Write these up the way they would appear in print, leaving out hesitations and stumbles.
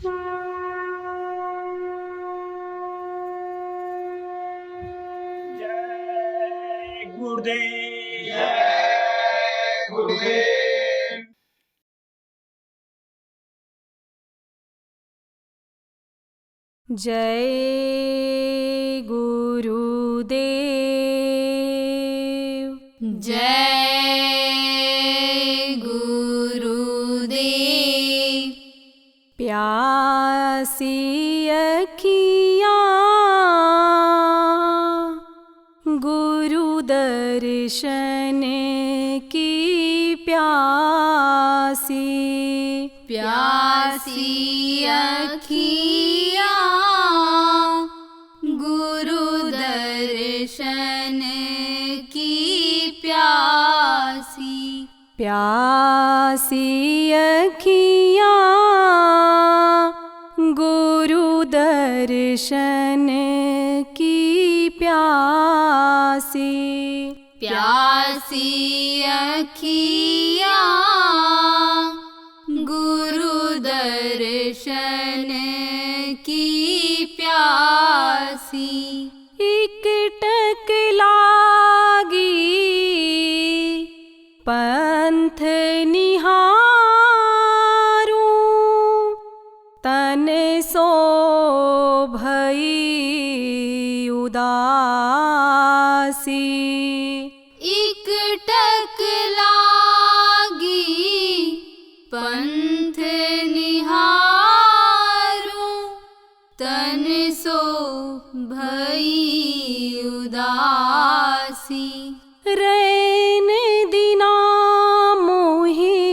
जय गुरुदेव। जय गुरुदेव। जय गुरुदेव। जय गुरुदेव। प्यासी अखियाँ गुरु दर्शन की प्यासी। प्यासी अखियाँ गुरु दर्शन की प्यासी। प्यासी अखियाँ गुरु दर्शन की प्यासी। प्यासी अखियाँ गुरु दर्शन की प्यासी। इकटक लागी पंथ निहारूं तन सो भई उदासी। इकटक लागी पंथ निहारूं तन सो भई उदासी। रैन दिना मोहि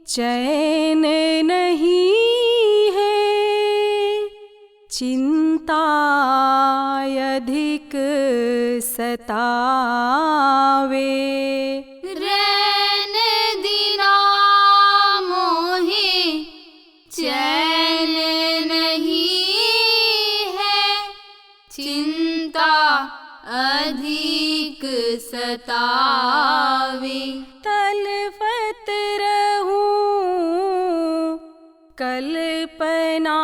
चैन नहीं है, चिंता अधिक सतावे। रैन दिना मोहि चैन नहीं है, चिंता अधिक सतावे। तलफत रहूं कल्पना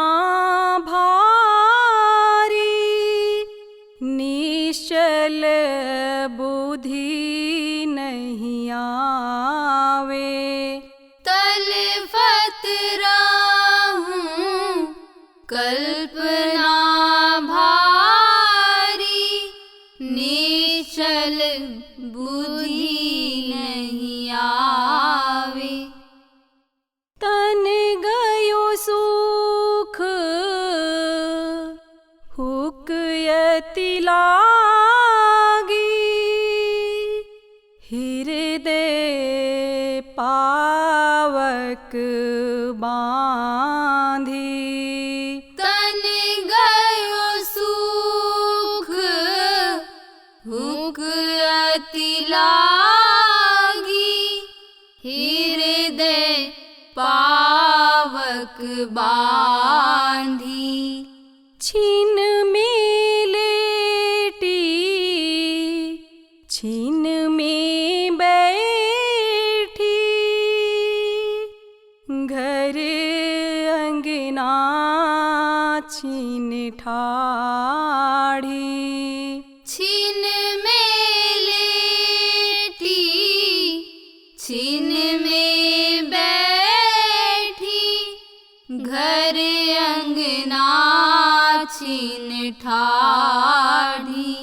भारी, निश्चल बुद्धि नहीं आवे। तलफत रहूं कल्पना भारी, निश्चल बुद्धि नहीं आवे। तन गयो सुख हुक यति लागी, हृदय पावक बांधी। तन गयो सुख हुक अति लागी, हृदय पावक बांधी। छिन में लेटी छिन में बैठी, घर अंगना छिन ठाढ़ी। छिन में लेटी छिन में बैठी, घर अंगना छिन ठाढ़ी।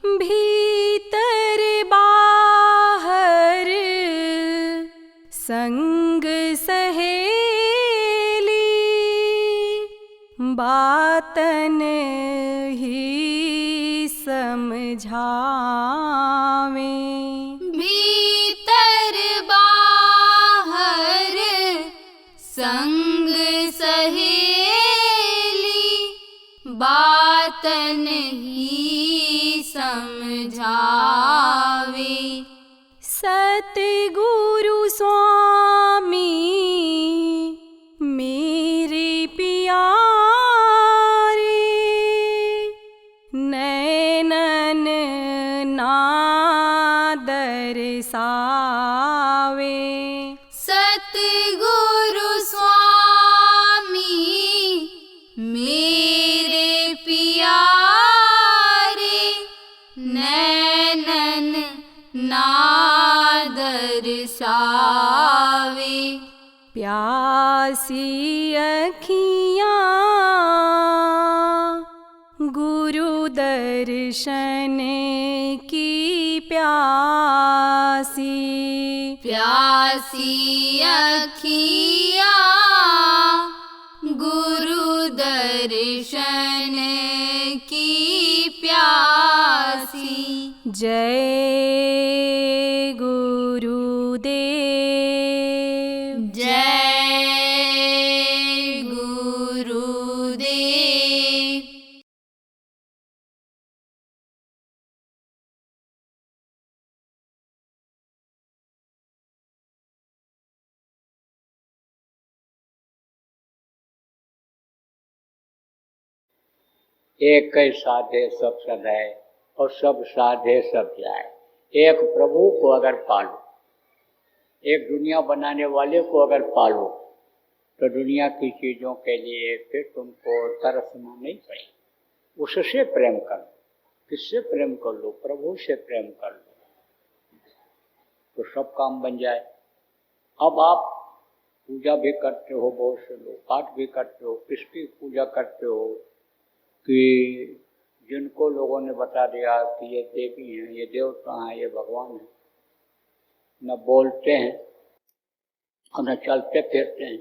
भीतर बाहर संग सहेली, बातन ही समझावे। भीतर बाहर संग सहेली, बातन ही समझावे। सतगुरु स्वामी मेरे प्यारे, नैनन ना दरसावे। सतगुरु स्वामी अखियाँ गुरु दर्शन की प्यासी। प्यासी अखियाँ गुरु दर्शन की प्यासी। जय गुरुदेव। जय गुरुदेव। एक कई साधे सब सधाए और सब साधे सब जाए। एक प्रभु को अगर पालो, एक दुनिया बनाने वाले को अगर पालो, तो दुनिया की चीज़ों के लिए फिर तुमको तरसना नहीं पड़ेगा। उससे प्रेम कर लो। किससे प्रेम कर लो? प्रभु से प्रेम कर लो, तो सब काम बन जाए। अब आप पूजा भी करते हो, बहुत से लोग पाठ भी करते हो। किसकी पूजा करते हो? कि जिनको लोगों ने बता दिया कि ये देवी हैं, ये देवता हैं, ये भगवान हैं। न बोलते हैं और न चलते फिरते हैं।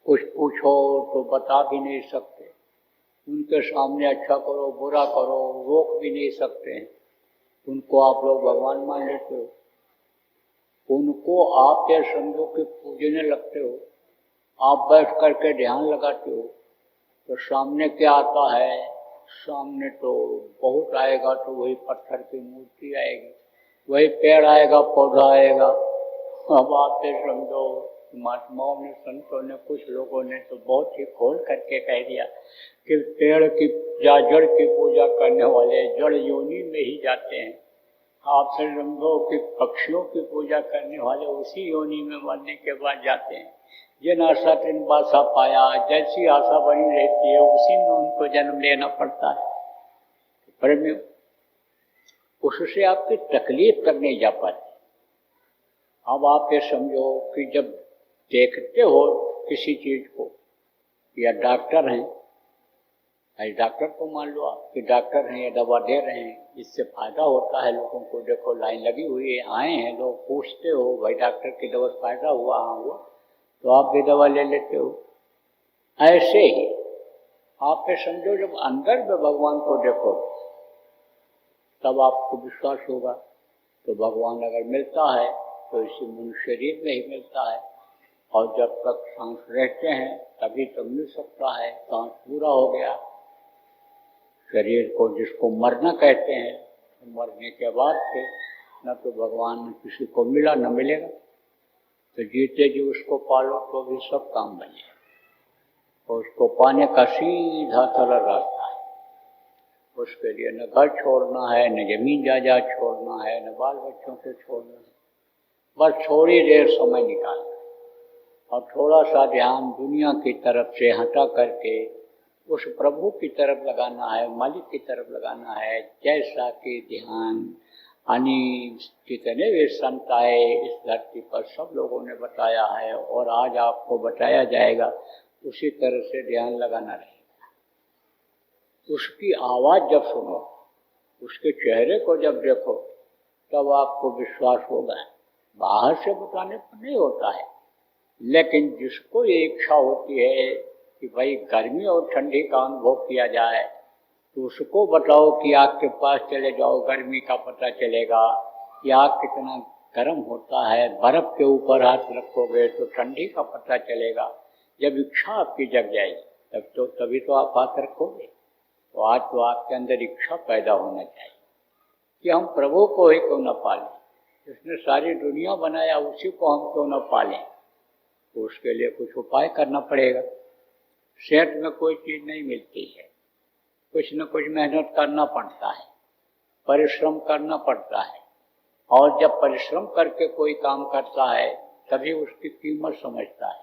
कुछ पूछो तो बता भी नहीं सकते। उनके सामने अच्छा करो बुरा करो रोक भी नहीं सकते हैं। उनको आप लोग भगवान मान लेते हो। उनको आप ये समझो कि पूजने लगते हो। आप बैठ करके ध्यान लगाते हो तो सामने क्या आता है? सामने तो बहुत आएगा, तो वही पत्थर की मूर्ति आएगी, वही पेड़ आएगा, पौधा आएगा। अब आप ये समझो, महात्माओं ने, संतों ने, कुछ लोगों ने तो बहुत ही खोल करके कह दिया कि पेड़ की या जड़ की पूजा करने वाले जड़ योनि में ही जाते हैं। आप फिर समझो कि पक्षियों की पूजा करने वाले उसी योनि में मरने के बाद जाते हैं। जिन आशा तिन बासा पाया, जैसी आशा बनी रहती है उसी में उनको जन्म लेना पड़ता है। पर में उससे आपकी तकलीफ तक नहीं जा पाती। अब आप ये समझो कि जब देखते हो किसी चीज़ को, या डॉक्टर हैं, डॉक्टर को मान लो आप कि डॉक्टर हैं या दवा दे रहे हैं, इससे फायदा होता है लोगों को। देखो लाइन लगी हुई है, आए हैं लोग, पूछते हो भाई डॉक्टर की दवा से फायदा हुआ? हाँ हुआ, तो आप भी दवा ले लेते हो। ऐसे ही आप ये समझो जब अंदर में भगवान को देखो तब आपको विश्वास होगा। तो भगवान अगर मिलता है तो इसी मनुष्य शरीर में ही मिलता है। और जब तक सांस रहते हैं तभी तो मिल सकता है। सांस पूरा हो गया, शरीर को जिसको मरना कहते हैं, तो मरने के बाद फिर न तो भगवान किसी को मिला न मिलेगा। तो जीते जी उसको पालो तो भी सब काम बनेगा। तो उसको पाने का सीधा सरल रास्ता है। उसके लिए न घर छोड़ना है, न जमीन जायदाद छोड़ना है, न बाल बच्चों को छोड़ना है। बस थोड़ी देर समय निकालना है और थोड़ा सा ध्यान दुनिया की तरफ से हटा करके उस प्रभु की तरफ लगाना है, मालिक की तरफ लगाना है। जैसा कि ध्यान जितने भी संत आए इस धरती पर सब लोगों ने बताया है और आज आपको बताया जाएगा, उसी तरह से ध्यान लगाना रहेगा। उसकी आवाज़ जब सुनो, उसके चेहरे को जब देखो, तब आपको विश्वास होगा। बाहर से बताने पर नहीं होता है, लेकिन जिसको ये इच्छा होती है कि भाई गर्मी और ठंडी का अनुभव किया जाए, तो उसको बताओ कि आग के पास चले जाओ, गर्मी का पता चलेगा कि आग कितना गर्म होता है। बर्फ़ के ऊपर हाथ रखोगे तो ठंडी का पता चलेगा। जब इच्छा आपकी जग जाएगी तभी तो आप हाथ रखोगे। तो आज तो आपके अंदर इच्छा पैदा होना चाहिए कि हम प्रभु को ही क्यों न पालें। जिसने सारी दुनिया बनाया उसी को हम क्यों न पालें। तो उसके लिए कुछ उपाय करना पड़ेगा। सेहत में कोई चीज़ नहीं मिलती है, कुछ न कुछ मेहनत करना पड़ता है, परिश्रम करना पड़ता है। और जब परिश्रम करके कोई काम करता है तभी उसकी कीमत समझता है।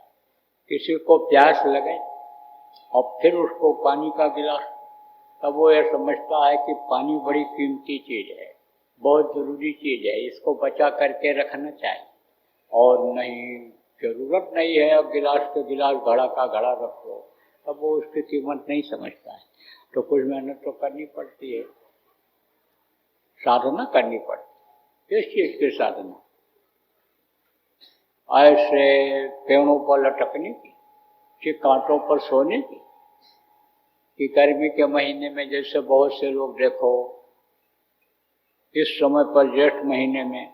किसी को प्यास लगे और फिर उसको पानी का गिलास, तब वो ये समझता है कि पानी बड़ी कीमती चीज़ है, बहुत ज़रूरी चीज़ है, इसको बचा करके रखना चाहिए। और नहीं जरूरत नहीं है, अब गिलास के गिलास, घड़ा का घड़ा रखो, तब वो उसकी कीमत नहीं समझता है। तो कुछ मेहनत तो करनी पड़ती है, साधना करनी पड़ती है। किस चीज की साधना? ऐसे पेड़ों पर लटकने की कि कांटों पर सोने की? कि गर्मी के महीने में जैसे बहुत से लोग देखो, इस समय पर ज्येष्ठ महीने में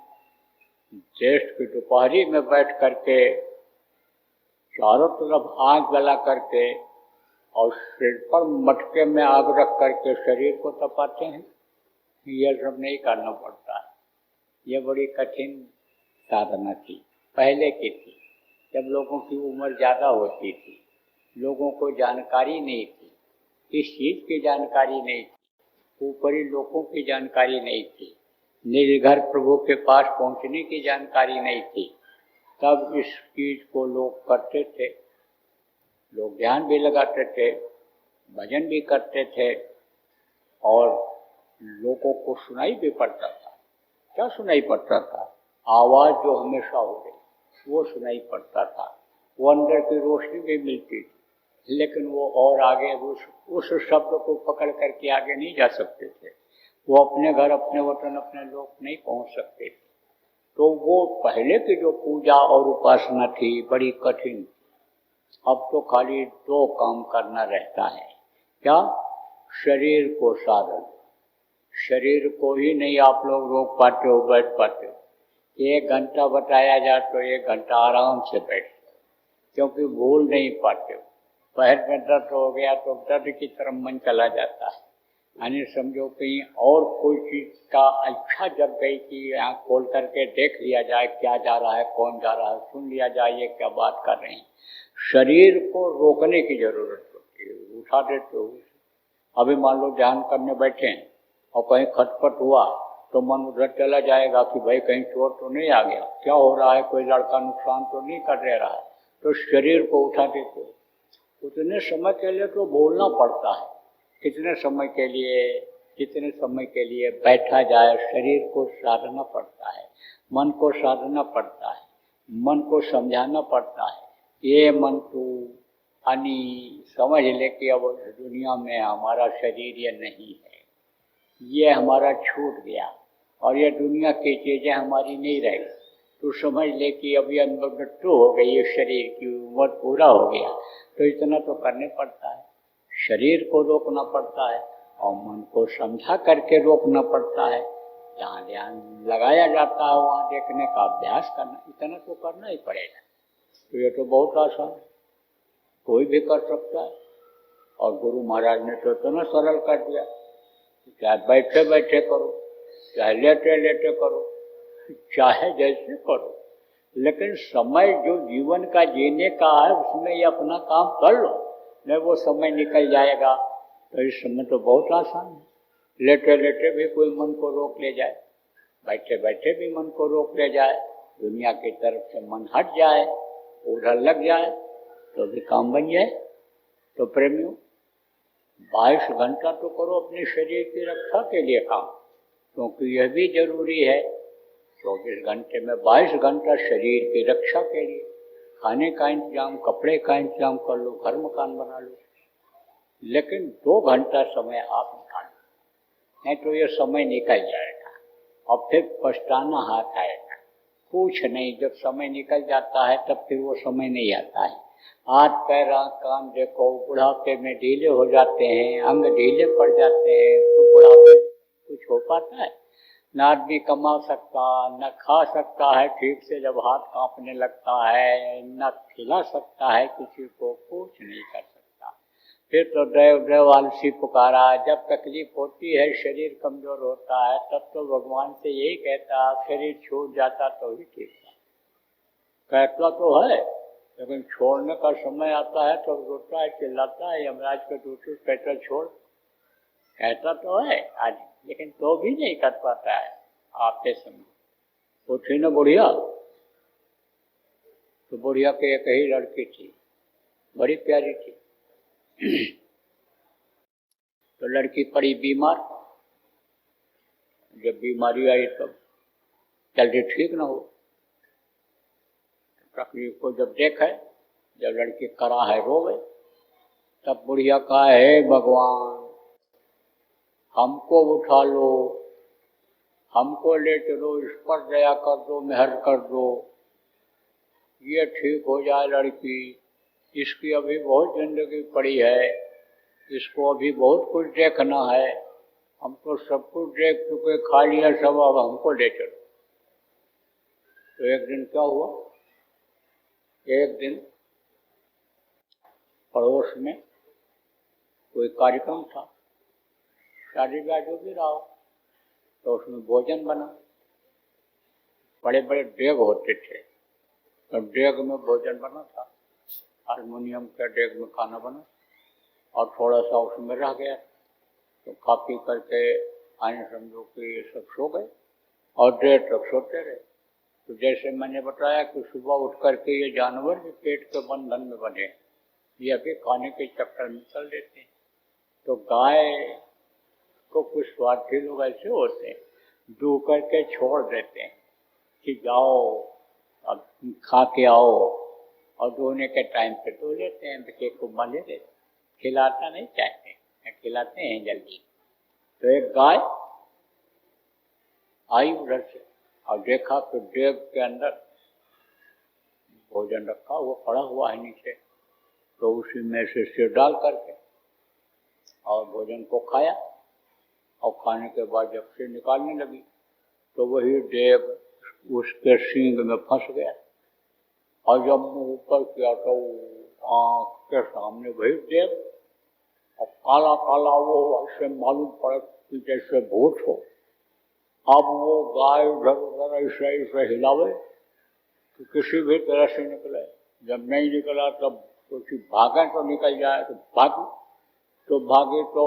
ज्येष्ठ की दोपहरी में बैठ करके चारों तरफ आग जला करके और सिर पर मटके में आग रख करके शरीर को तपाते हैं। यह सब नहीं करना पड़ता है। यह बड़ी कठिन साधना थी, पहले की थी, जब लोगों की उम्र ज़्यादा होती थी, लोगों को जानकारी नहीं थी, किस चीज़ की जानकारी नहीं थी, ऊपरी लोगों की जानकारी नहीं थी, निर्घर प्रभु के पास पहुंचने की जानकारी नहीं थी, तब इस चीज़ को लोग करते थे। लोग ध्यान भी लगाते थे, भजन भी करते थे और लोगों को सुनाई भी पड़ता था। क्या सुनाई पड़ता था? आवाज़ जो हमेशा हो रही वो सुनाई पड़ता था। वो अंदर की रोशनी भी मिलती थी, लेकिन वो और आगे उस शब्द को पकड़ करके आगे नहीं जा सकते थे। वो अपने घर, अपने वतन, अपने लोग नहीं पहुंच सकते थे। तो वो पहले की जो पूजा और उपासना थी बड़ी कठिन। अब तो खाली दो काम करना रहता है। क्या? शरीर को साधन। शरीर को ही नहीं आप लोग रोक पाते हो, बैठ पाते हो। 1 घंटा बताया जाए तो 1 घंटा आराम से बैठ, क्योंकि भूल नहीं पाते हो। पैर में दर्द हो गया तो दर्द की तरफ मन चला जाता है, यानी समझो कहीं और कोई चीज़ का इच्छा जग गई कि आँख खोल करके देख लिया जाए क्या जा रहा है, कौन जा रहा है, सुन लिया जाए ये क्या बात कर रहे हैं। शरीर को रोकने की जरूरत होती है, उठा देते हो। अभी मान लो ध्यान करने बैठे हैं और कहीं खटपट हुआ तो मन उधर चला जाएगा कि भाई कहीं चोर तो नहीं आ गया, क्या हो रहा है, कोई लड़का नुकसान तो नहीं कर दे रहा है, तो शरीर को उठा देते हो। उतने समय के लिए तो बोलना पड़ता है, कितने समय के लिए, कितने समय के लिए बैठा जाए। शरीर को साधना पड़ता है, मन को साधना पड़ता है, मन को समझाना पड़ता है। ये मन तू यानी समझ ले कि अब दुनिया में हमारा शरीर ये नहीं है, ये हमारा छूट गया और ये दुनिया की चीज़ें हमारी नहीं रहेगी। तो समझ ले कि अभी मृत्यु हो गई, ये शरीर की उम्र पूरा हो गया। तो इतना तो करने पड़ता है, शरीर को रोकना पड़ता है और मन को समझा करके रोकना पड़ता है। जहाँ ध्यान लगाया जाता है वहाँ देखने का अभ्यास करना, इतना तो करना ही पड़ेगा। तो ये तो बहुत आसान, कोई भी कर सकता है। और गुरु महाराज ने तो इतना सरल कर दिया, चाहे बैठे बैठे करो, चाहे लेटे लेटे करो, चाहे जैसे करो, लेकिन समय जो जीवन का जीने का है उसमें ये अपना काम कर लो, नहीं वो समय निकल जाएगा। तो इस समय तो बहुत आसान है, लेटे लेटे भी कोई मन को रोक ले जाए, बैठे बैठे भी मन को रोक ले जाए, दुनिया की तरफ से मन हट जाए, उधर लग जाए तो भी काम बन जाए। तो प्रेमियों, 22 घंटा तो करो अपने शरीर की रक्षा के लिए काम, क्योंकि यह भी जरूरी है। 24 घंटे में 22 घंटा शरीर की रक्षा के लिए खाने का इंतजाम, कपड़े का इंतजाम कर लो, घर मकान बना लो, लेकिन 2 घंटा समय आप निकालो, नहीं तो ये समय निकल जाएगा और फिर पछताना हाथ आएगा। कुछ नहीं, जब समय निकल जाता है तब फिर वो समय नहीं आता है। हाथ पैर आँख कान देखो, बुढ़ापे में ढीले हो जाते हैं, अंग ढीले पड़ जाते हैं, तो बुढ़ापे कुछ हो पाता है? न आदमी कमा सकता, न खा सकता है ठीक से जब हाथ कांपने लगता है, न खिला सकता है किसी को, कुछ नहीं कर सकता। फिर तो दैव दैव आलसी पुकारा। जब तकलीफ होती है, शरीर कमजोर होता है, तब तो भगवान से यही कहता, शरीर छूट जाता तो ही ठीक है। कहता तो है, लेकिन छोड़ने का समय आता है तो रोता है, चिल्लाता है, यमराज के दूसरे कहता छोड़, कहता तो है आज, लेकिन तो भी नहीं कर पाता है। आपके समय वो थी ना बुढ़िया, तो बुढ़िया की एक ही लड़की थी, बड़ी प्यारी थी। तो लड़की पड़ी बीमार, जब बीमारी आई तब जल्दी ठीक ना हो, तकलीफ को जब देखे, जब लड़की करा है रोवे, तब बुढ़िया कहा है भगवान हमको उठा लो, हमको ले चलो, इस पर दया कर दो, मेहर कर दो, ये ठीक हो जाए लड़की, इसकी अभी बहुत जिंदगी पड़ी है, इसको अभी बहुत कुछ देखना है, हम तो सब कुछ देख चुके, खा लिया सब, अब हमको ले चलो। तो एक दिन क्या हुआ, एक दिन पड़ोस में कोई कार्यक्रम था, शादी ब्याह जो भी रहा हो, तो उसमें भोजन बना, बड़े बड़े डेग होते थे, तो डेग में भोजन बना था, हारमोनियम के डेग में खाना बना, और थोड़ा सा उसमें रह गया, तो खा पी करके आए, समझो कि ये सब सो गए और देर तक सोते रहे। तो जैसे मैंने बताया कि सुबह उठ करके ये जानवर भी पेट के बंधन में बने, ये अभी खाने के चक्कर में चल देते हैं। तो गाय को कुछ स्वार्थी लोग ऐसे होते हैं, दू करके छोड़ देते हैं कि जाओ अब खा के आओ, और धोने के टाइम पे धो लेते हैं, बच्चे को बांधे देते, खिलाता नहीं चाहते, खिलाते हैं जल्दी। तो एक गाय आई उधर से और देखा कि डेग के अंदर भोजन रखा हुआ पड़ा हुआ है नीचे, तो उसी में से सिर डाल करके और भोजन को खाया, और खाने के बाद जब सिर निकालने लगी तो वही डेग उसके सींग में फंस गया, और जब मुँह ऊपर किया तो आँख के सामने वही डेग, और काला काला वो ऐसे मालूम पड़ा कि जैसे भूत हो। अब वो गाय उधर उधर ऐसे ऐसे हिलावे कि किसी भी तरह से निकले, जब नहीं निकला तब सोची भागे तो निकल जाए, तो भागी तो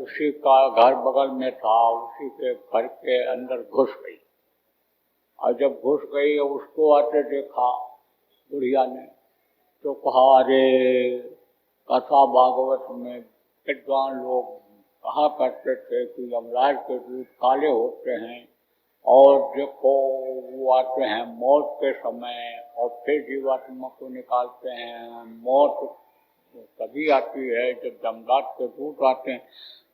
उसी का घर बगल में था, उसी के घर के अंदर घुस गई, और जब घुस गई उसको आते देखा बुढ़िया ने, तो कहा अरे कथा भागवत में विद्वान लोग कहा करते थे कि यमराज के दूध काले होते हैं, और देखो वो आते हैं मौत के समय और फिर जीवात्मा को निकालते हैं, मौत तभी आती है जब जमराज के दूध आते हैं,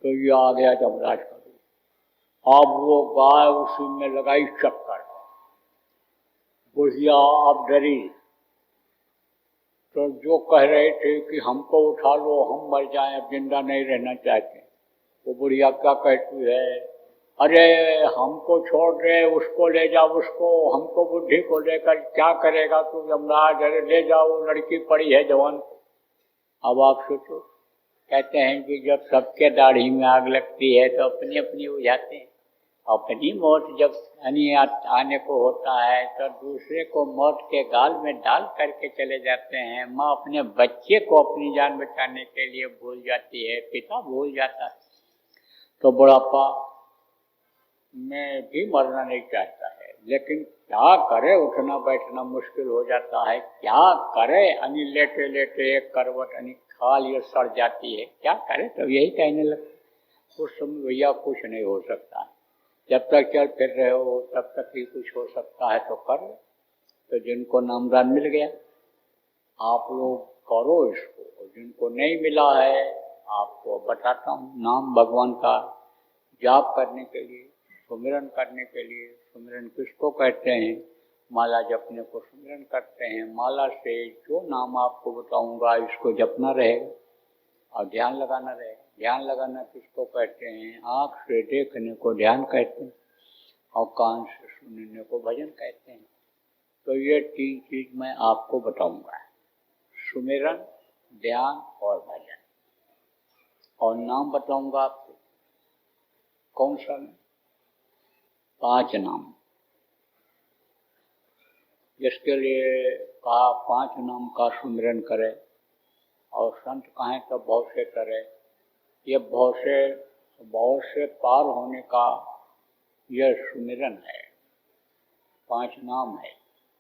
तो ये आ गया जमराज का दूध। अब वो गाय उसी में लगाई चक्कर, बुढ़िया अब डरी, तो जो कह रहे थे कि हमको उठा लो, हम मर जाएं, अब जिंदा नहीं रहना चाहते, वो बुढ़िया क्या कहती है, अरे हमको छोड़ दे, उसको ले जाओ, उसको, हमको बुढ़ी को लेकर क्या करेगा तू यमराज, अरे ले जाओ, लड़की पड़ी है जवान। अब आप सोचो, कहते हैं कि जब सबके दाढ़ी में आग लगती है तो अपनी अपनी हो जाते हैं, अपनी मौत जब आने को होता है तो दूसरे को मौत के गाल में डाल करके चले जाते हैं। माँ अपने बच्चे को अपनी जान बचाने के लिए भूल जाती है, पिता भूल जाता है, तो बुढ़ापा में भी मरना नहीं चाहता है, लेकिन क्या करे, उठना बैठना मुश्किल हो जाता है, क्या करे, अनि लेटे लेटे एक करवट अनि खा लिए सड़ जाती है, क्या करे, तो यही कहने लगता उस समय भैया कुछ नहीं हो सकता है, जब तक चल फिर रहे हो तब तक ही कुछ हो सकता है तो कर। तो जिनको नामदान मिल गया आप लोग करो इसको, और जिनको नहीं मिला है आपको बताता हूँ, नाम भगवान का जाप करने के लिए, सुमिरन करने के लिए, सुमिरन किसको कहते हैं, माला जपने को सुमिरन करते हैं। माला से जो नाम आपको बताऊंगा इसको जपना रहेगा और ध्यान लगाना रहेगा। ध्यान लगाना किसको कहते हैं, आँख से देखने को ध्यान कहते हैं और कान से सुनने को भजन कहते हैं। तो ये तीन चीज मैं आपको बताऊंगा, सुमिरन, ध्यान और भजन, और नाम बताऊंगा आपको। कौन सा नाम? 5 नाम, जिसके लिए कहा 5 नाम का सुमिरन करे, और संत कहें तो बहुत से करे। ये बहुत से पार होने का यह सुमिरन है, 5 नाम है,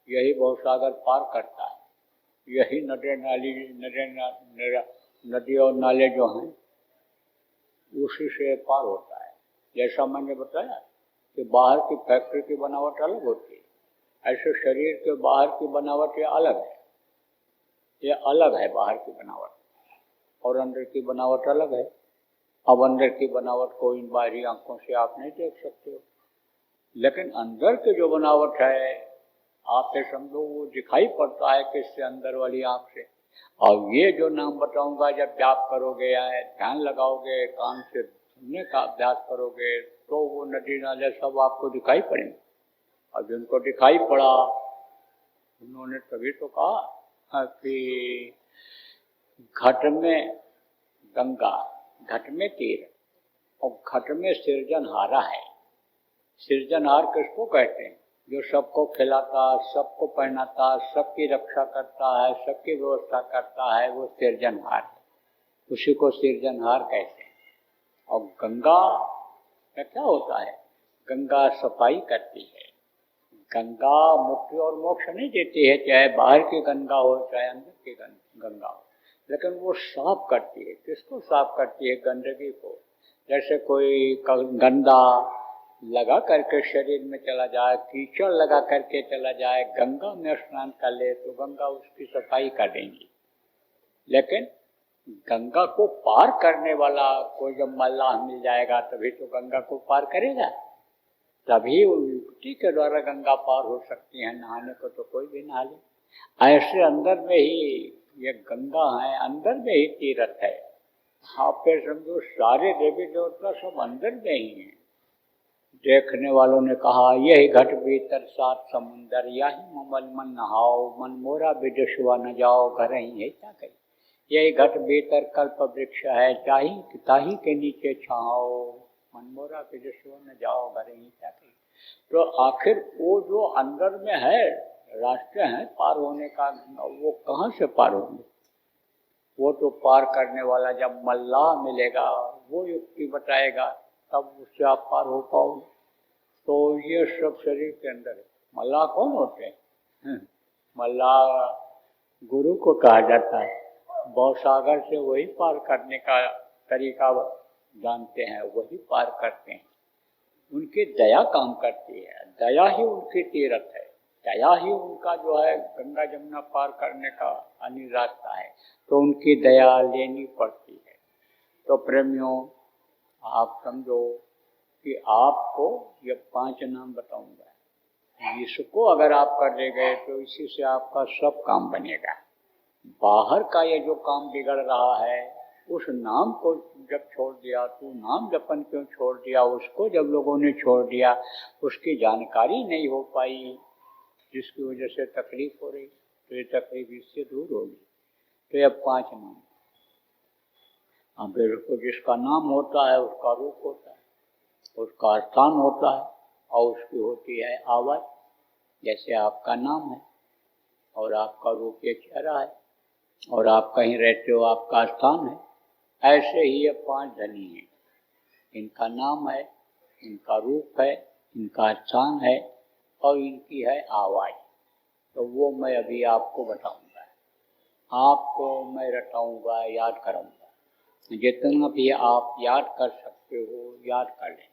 यही बहुत सागर पार करता है, यही नदी और नाले जो हैं उसी से पार होता है। जैसा मैंने बताया कि बाहर की फैक्ट्री की बनावट अलग होती है, ऐसे शरीर के बाहर की बनावट ये अलग है, ये अलग है बाहर की बनावट, और अंदर की बनावट अलग है। अब अंदर की बनावट को इन बाहरी आंखों से आप नहीं देख सकते हो, लेकिन अंदर की जो बनावट है आप ये समझो वो दिखाई पड़ता है किससे, अंदर वाली आंख से। और ये जो नाम बताऊंगा, जब जाप करोगे या ध्यान लगाओगे, कान से सुनने का अभ्यास करोगे, तो वो नदी नाले सब आपको दिखाई पड़ेंगे। और जिनको दिखाई पड़ा उन्होंने तभी तो कहा कि घट में गंगा, घट में तीर और घट में सृजनहारा है। सृजनहार किसको कहते हैं? जो सबको खिलाता, सबको पहनाता, सबकी रक्षा करता है, सबकी व्यवस्था करता है, वो सृजनहार है, उसी को सृजनहार कहते हैं। और गंगा का क्या होता है? गंगा सफाई करती है। गंगा मुक्ति और मोक्ष नहीं देती है, चाहे बाहर की गंगा हो चाहे अंदर की गंगा हो, लेकिन वो साफ करती है। किसको साफ करती है? गंदगी को। जैसे कोई गंदा लगा करके शरीर में चला जाए, कीचड़ लगा करके चला जाए, गंगा में स्नान कर ले तो गंगा उसकी सफाई कर देंगी। लेकिन गंगा को पार करने वाला कोई जब मल्लाह मिल जाएगा तभी तो गंगा को पार करेगा, तभी युक्ति के द्वारा गंगा पार हो सकती है। नहाने को तो कोई भी नहा ले। ऐसे अंदर में ही ये गंगा है, अंदर में ही तीर्थ है। आप फिर समझो सारे देवी देवता सब अंदर में ही हैं। देखने वालों ने कहा यही घट भीतर सात समुंदर, यही ममल मन नहाओ, मन मोरा विदुषवा न जाओ, घर ही है क्या कही। यही घट भीतर कल्प वृक्ष है, चाही ताही के नीचे छाओ, मन मोरा विदुषवा न जाओ, घर ही क्या कही। तो आखिर वो जो अंदर में है, रास्ते हैं पार होने का, वो कहाँ से पार होंगे? वो तो पार करने वाला जब मल्लाह मिलेगा, वो युक्ति बताएगा, तब उससे आप पार हो पाओगे। तो ये सब शरीर के अंदर है। मल्लाह कौन होते हैं? मल्लाह गुरु को कहा जाता है। भवसागर से वही पार करने का तरीका जानते हैं, वही पार करते हैं। उनकी दया काम करती है, दया ही उनकी तीर्थ है, दया ही उनका जो है गंगा जमुना पार करने का अन्य रास्ता है। तो उनकी दया लेनी पड़ती है। तो प्रेमियों, आप समझो कि आपको ये 5 नाम बताऊंगा, इसको अगर आप कर ले गए तो इसी से आपका सब काम बनेगा। बाहर का ये जो काम बिगड़ रहा है, उस नाम को जब छोड़ दिया, तो नाम जपन क्यों छोड़ दिया, उसको जब लोगों ने छोड़ दिया, उसकी जानकारी नहीं हो पाई, जिसकी वजह से तकलीफ हो रही, तो ये तकलीफ इससे दूर होगी। तो ये 5 नाम। अब जिसका नाम होता है उसका रूप होता है, उसका स्थान होता है, और उसकी होती है आवाज़। जैसे आपका नाम है और आपका रूप ये चेहरा है, और आप कहीं रहते हो आपका स्थान है, ऐसे ही ये 5 धनी हैं। इनका नाम है, इनका रूप है, इनका स्थान है, और इनकी है आवाज़। तो वो मैं अभी आपको बताऊंगा, आपको मैं रटाऊंगा, याद कराऊंगा। जितना भी आप याद कर सकते हो याद कर लें,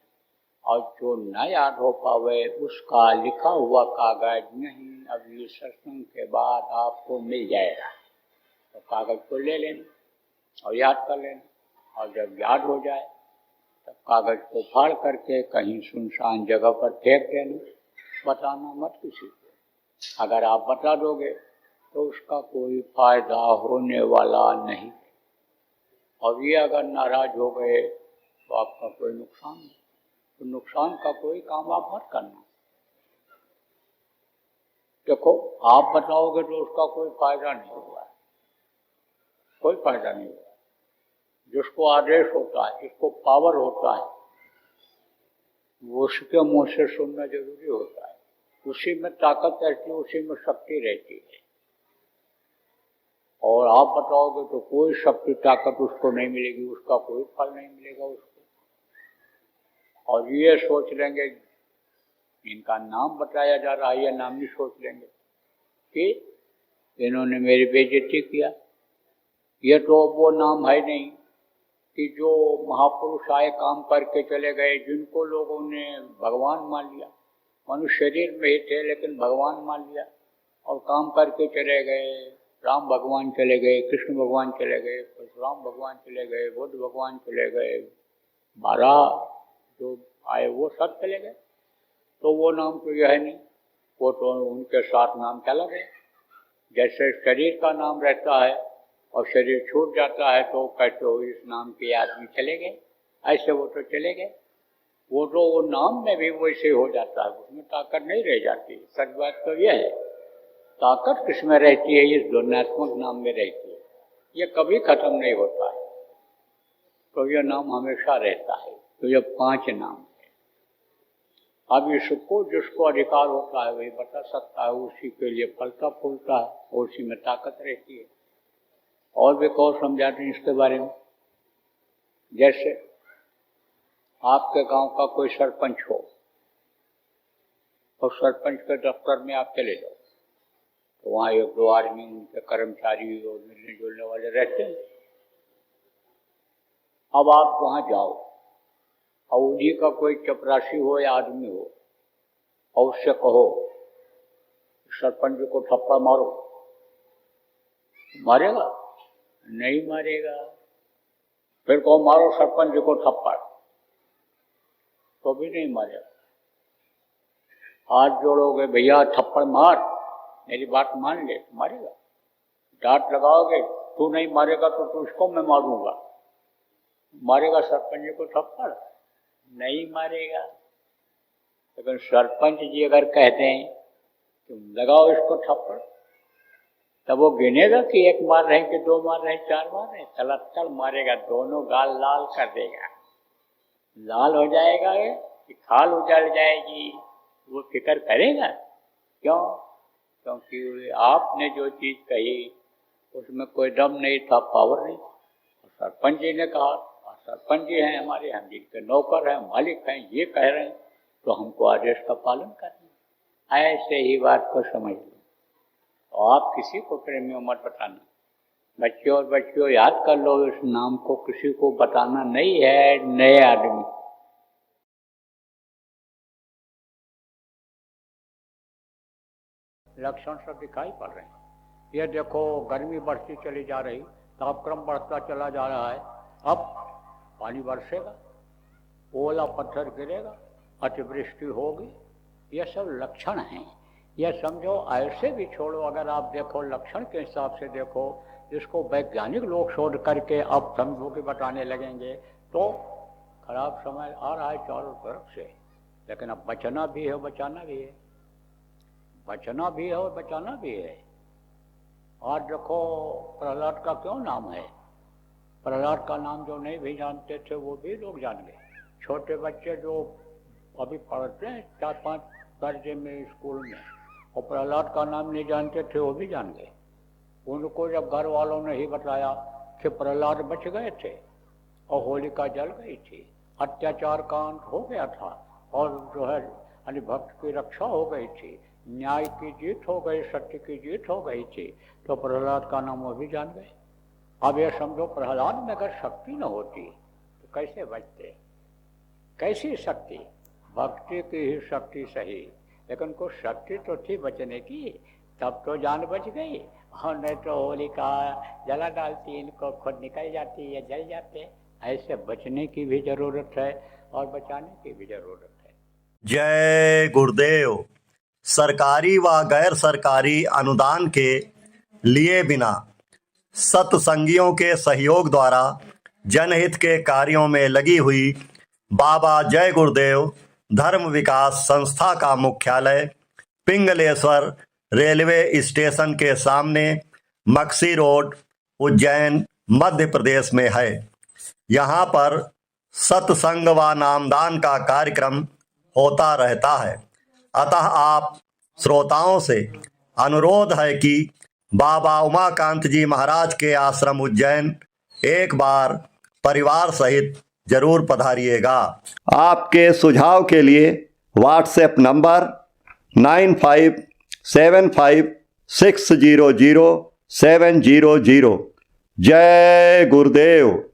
और जो न याद हो पावे उसका लिखा हुआ कागज नहीं अभी सत्संग के बाद आपको मिल जाएगा। तो कागज को ले लेना और याद कर लेना, और जब याद हो जाए तब कागज को फाड़ करके कहीं सुनसान जगह पर फेंक देना। बताना मत किसी को। अगर आप बता दोगे तो उसका कोई फायदा होने वाला नहीं। और ये अगर नाराज हो गए तो आपका कोई नुकसान नहीं। तो नुकसान का कोई काम आप मत करना। देखो, आप बताओगे तो उसका कोई फायदा नहीं होगा, कोई फायदा नहीं होगा। जिसको आदेश होता है, जिसको पावर होता है, वो उसके मुंह से सुनना जरूरी होता है। उसी में ताकत रहती है, उसी में शक्ति रहती है। और आप बताओगे तो कोई शक्ति ताकत उसको नहीं मिलेगी, उसका कोई फल नहीं मिलेगा उसको। और ये सोच लेंगे, इनका नाम बताया जा रहा है, ये नाम भी सोच लेंगे कि इन्होंने मेरी बेइज्जती किया। ये तो वो नाम है नहीं कि जो महापुरुष आए काम करके चले गए, जिनको लोगों ने भगवान मान लिया। मनुष्य शरीर में ही थे लेकिन भगवान मान लिया और काम करके चले गए। राम भगवान चले गए, कृष्ण भगवान चले गए, परशुराम भगवान चले गए, बुद्ध भगवान चले गए, 12 जो आए वो सब चले गए। तो वो नाम तो यह है नहीं, वो तो उनके साथ नाम चला गया। जैसे शरीर का नाम रहता है और शरीर छूट जाता है तो कहते हो इस नाम के आदमी चले गए, ऐसे वो तो चले गए। वो नाम में भी वैसे हो जाता है, उसमें ताकत नहीं रह जाती। सच बात तो यह है, ताकत किसमें रहती है? इस ध्वन्यात्मक नाम में रहती है, ये कभी खत्म नहीं होता है, तो यह नाम हमेशा रहता है। तो ये 5 नाम है। अब इसको जिसको अधिकार होता है वही बता सकता है, उसी के लिए फलता फूलता है और उसी में ताकत रहती है। और भी कौन समझाते हैं इसके बारे में? जैसे आपके गांव का कोई सरपंच हो और सरपंच के दफ्तर में आप चले जाओ तो वहाँ 1-2 आदमी उनके कर्मचारी और मिलने जुलने वाले रहते हैं। अब आप वहाँ जाओ और उन्हीं का कोई चपरासी हो या आदमी हो और उससे कहो सरपंच जी को थप्पड़ मारो, मारेगा? नहीं मारेगा। फिर कहो मारो सरपंच जी को थप्पड़, तो भी नहीं मारेगा। हाथ जोड़ोगे भैया थप्पड़ मार, मेरी बात मान ले, तो मारेगा। डांट लगाओगे तू नहीं मारेगा तो तू इसको मैं मारूंगा, मारेगा सरपंच जी को थप्पड़? नहीं मारेगा। लेकिन सरपंच जी अगर कहते हैं तुम लगाओ इसको थप्पड़, तब वो गिनेगा कि 1 मार रहे कि 2 मार रहे, 4 मार रहे, तलत्तर मारेगा, दोनों गाल लाल कर देगा। लाल हो जाएगा कि खाल उजड़ जाएगी, वो फिक्र करेगा? क्यों? क्योंकि आपने जो चीज़ कही उसमें कोई दम नहीं था, पावर नहीं। सरपंच जी ने कहा, सरपंच जी हैं हमारे, हम जिनके नौकर हैं, मालिक हैं, ये कह रहे हैं तो हमको आदेश का पालन करना। ऐसे ही बात को समझ लो। तो आप किसी को प्रेमियों मत बताना। बच्चों और बच्चियों याद कर लो, इस नाम को किसी को बताना नहीं है, नए आदमी। लक्षण सब दिखाई पड़ रहे हैं। ये देखो गर्मी बढ़ती चली जा रही, तापक्रम बढ़ता चला जा रहा है। अब पानी बरसेगा, ओला पत्थर गिरेगा, अतिवृष्टि होगी, ये सब लक्षण हैं। यह समझो, ऐसे भी छोड़ो, अगर आप देखो लक्षण के हिसाब से देखो, जिसको वैज्ञानिक लोग शोध करके अब समझो कि बताने लगेंगे, तो खराब समय आ रहा है चारों तरफ से। लेकिन अब बचना भी है, बचाना भी है, बचना भी है और बचाना भी है। आज देखो प्रहलाद का क्यों नाम है? प्रहलाद का नाम जो नहीं भी जानते थे वो भी लोग जान गए। छोटे बच्चे जो अभी पढ़ते हैं 4-5 दर्जे में स्कूल में, और प्रहलाद का नाम नहीं जानते थे वो भी जान गए। उनको जब घर वालों ने ही बताया कि प्रहलाद बच गए थे और होलिका जल गई थी, अत्याचार का अंत हो गया था और जो है भक्त की रक्षा हो गई थी, न्याय की जीत हो गई, सत्य की जीत हो गई थी, तो प्रहलाद का नाम वो भी जान गए। अब ये समझो, प्रहलाद में अगर शक्ति न होती तो कैसे बचते? कैसी शक्ति? भक्ति की ही शक्ति सही, लेकिन कुछ शक्ति तो थी बचने की, तब तो जान बच गई। और नहीं तो होलिका जला डालती, इनको खुद निकल जाती है, जल जाते। ऐसे बचने की भी जरूरत है और बचाने की भी जरूरत है। जय गुरुदेव। सरकारी व गैर सरकारी अनुदान के लिए बिना सत्संगियों के सहयोग द्वारा जनहित के कार्यों में लगी हुई बाबा जय गुरुदेव धर्म विकास संस्था का मुख्यालय पिंगलेश्वर रेलवे स्टेशन के सामने मक्सी रोड, उज्जैन, मध्य प्रदेश में है। यहाँ पर सत्संग व नामदान का कार्यक्रम होता रहता है। अतः आप श्रोताओं से अनुरोध है कि बाबा उमाकांत जी महाराज के आश्रम उज्जैन एक बार परिवार सहित जरूर पधारिएगा। आपके सुझाव के लिए व्हाट्सएप नंबर 9575600700। जय गुरुदेव।